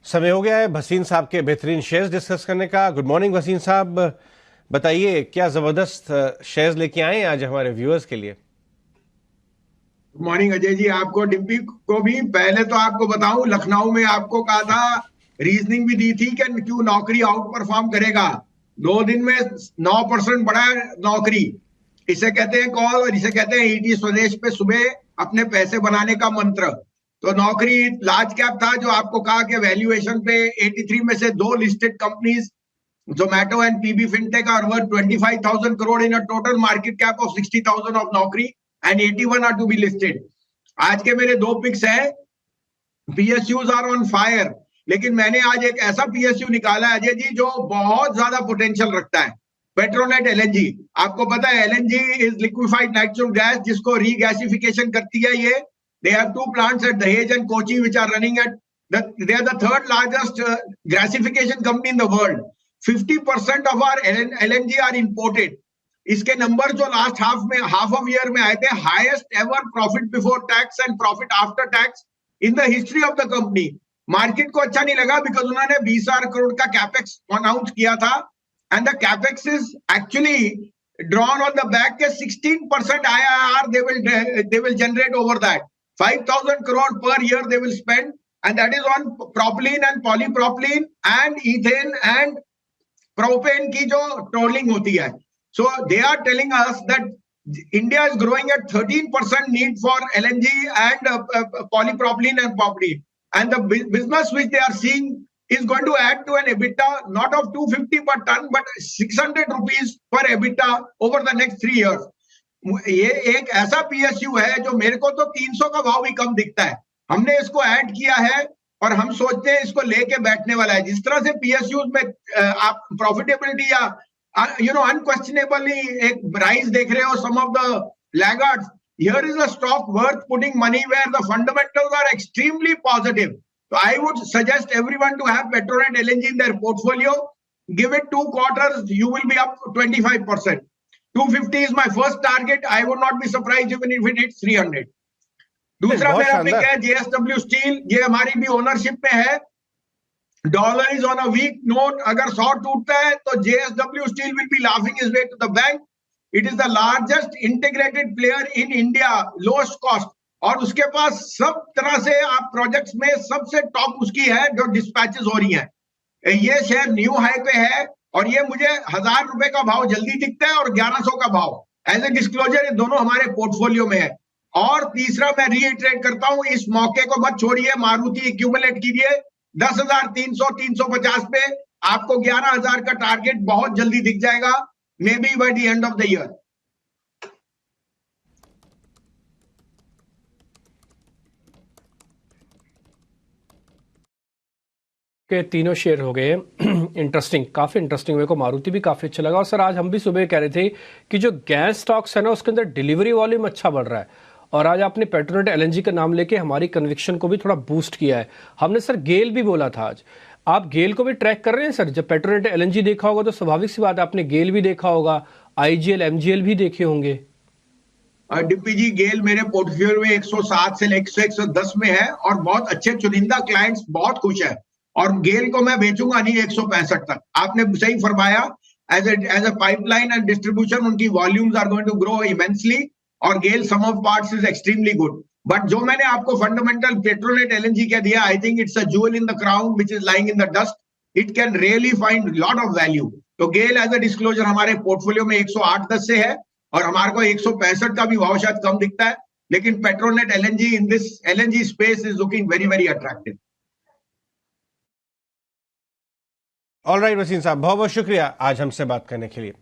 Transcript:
समय हो गया है भसीन साहब के बेहतरीन शेयर्स डिस्कस करने का। गुड मॉर्निंग भसीन साहब, बताइए क्या जबरदस्त शेयर्स लेके आए हैं आज हमारे व्यूअर्स के लिए। गुड मॉर्निंग अजय जी, आपको डिम्पी को भी। पहले तो आपको बताऊं, लखनऊ में आपको कहा था, रीजनिंग भी दी थी कि क्यों नौकरी आउट परफॉर्म करेगा। 2 दिन में 9% बढ़ा नौकरी। इसे कहते हैं कॉल, और इसे कहते हैं ईटी स्वदेश पे सुबह अपने पैसे बनाने का मंत्र। तो नौकरी लार्ज कैप था, जो आपको कहा कि वैल्यूएशन पे 83 में से 2 listed companies Zomato and PB Fintech are worth 25,000 crore in a total market cap of 60,000 of Naukri and 81 are to be listed. आज के मेरे 2 पिक्स है। पीएसयूज आर ऑन फायर, लेकिन मैंने आज एक ऐसा पीएसयू निकाला है अजय जी जो बहुत ज्यादा पोटेंशियल रखता है। Petronet LNG. आपको पता है LNG is liquefied natural gas, जिसको रीगैसिफिकेशन करती है ये। They have 2 plants at Dahej and Kochi which are running at they are the third largest gasification company in the world. 50% of our LNG are imported. इसके number जो last half of year में आए थे, highest ever profit before tax and profit after tax in the history of the company. Market को अच्छा नहीं लगा because उन्होंने 20,000 करोड़ का कैपेक्स अनाउंस किया था, and the capex is actually drawn on the back के 16% IRR they will generate over that. 5,000 crore per year they will spend, and that is on propylene and polypropylene and ethane and propane की जो tolling होती है. So they are telling us that India is growing at 13% need for LNG and polypropylene and propylene, and the business which they are seeing is going to add to an EBITDA not of 250 per ton but 600 rupees per EBITDA over the next 3 years. ये एक ऐसा PSU है जो मेरे को तो 300 का भाव भी कम दिखता है। हमने इसको ऐड किया है और हम सोचते हैं इसको लेके बैठने वाला है। जिस तरह से पीएसयू में आप प्रॉफिटेबिलिटी या अनक्वेश्चनेबली एक राइज देख रहे हो, some of the laggards, here is a stock worth putting money where the fundamentals are extremely positive. So I would suggest everyone to have Petronet LNG in their portfolio. Give it 2 quarters, you will be up 25%. 250 is my first target. I would not be surprised even if it hits 300. दूसरा मेरा pick है JSW Steel. ये हमारी भी ownership में है. Dollar is on a weak note. अगर 100 टूटता है तो JSW Steel will be laughing his way to the bank. It is the largest integrated player in India, lowest cost. और उसके पास सब तरह से आप प्रोजेक्ट्स में सबसे टॉप उसकी है जो डिस्पैचेस हो रही हैं। ये शेयर न्यू हाई पे है और ये मुझे 1,000 रुपए का भाव जल्दी दिखता है और 1100 का भाव। एज ए डिस्क्लोजर ये दोनों हमारे पोर्टफोलियो में है। और तीसरा मैं रीइटरेट करता हूं, इस मौके को मत छोड़िए, मारुति एक्यूमुलेट कीजिए 10,300 350 पे। आपको 11,000 का टारगेट बहुत जल्दी दिख जाएगा, may be by the end of the year. के तीनों शेयर हो गए इंटरेस्टिंग, काफ़ी इंटरेस्टिंग। मेरे को मारुति भी काफ़ी अच्छा लगा। और सर आज हम भी सुबह कह रहे थे कि जो गैस स्टॉक्स है ना उसके अंदर डिलीवरी वॉल्यूम अच्छा बढ़ रहा है, और आज आपने पेट्रोनेट एलएनजी का नाम लेके हमारी कन्विक्शन को भी थोड़ा बूस्ट किया है। हमने सर गेल भी बोला था आज, आप गेल को भी ट्रैक कर रहे हैं सर? जब पेट्रोनेट एलएनजी देखा होगा तो स्वाभाविक सी बात है आपने गेल भी देखा होगा, आईजीएल एमजीएल भी देखे होंगे। डिप्पी जी, गेल मेरे पोर्टफोलियो में 107 से 110 में है और बहुत अच्छे चुनिंदा क्लाइंट्स बहुत खुश है, और गेल को मैं बेचूंगा नहीं 165 तक। आपने सही फरमाया, as a pipeline and distribution उनकी volumes are going to grow immensely, और GAIL sum of parts is extremely good. But जो मैंने आपको फंडामेंटल पेट्रोनेट एलएनजी का दिया, I think it's a jewel in the crown which is lying in the dust. It can really find lot of value. तो GAIL as a disclosure हमारे portfolio में 108-10 से है, और हमारे को 165 का भी भाव शायद कम दिखता है, लेकिन Petronet LNG in this LNG space is looking very very attractive. All right Waseem साहब, बहुत बहुत शुक्रिया आज हमसे बात करने के लिए।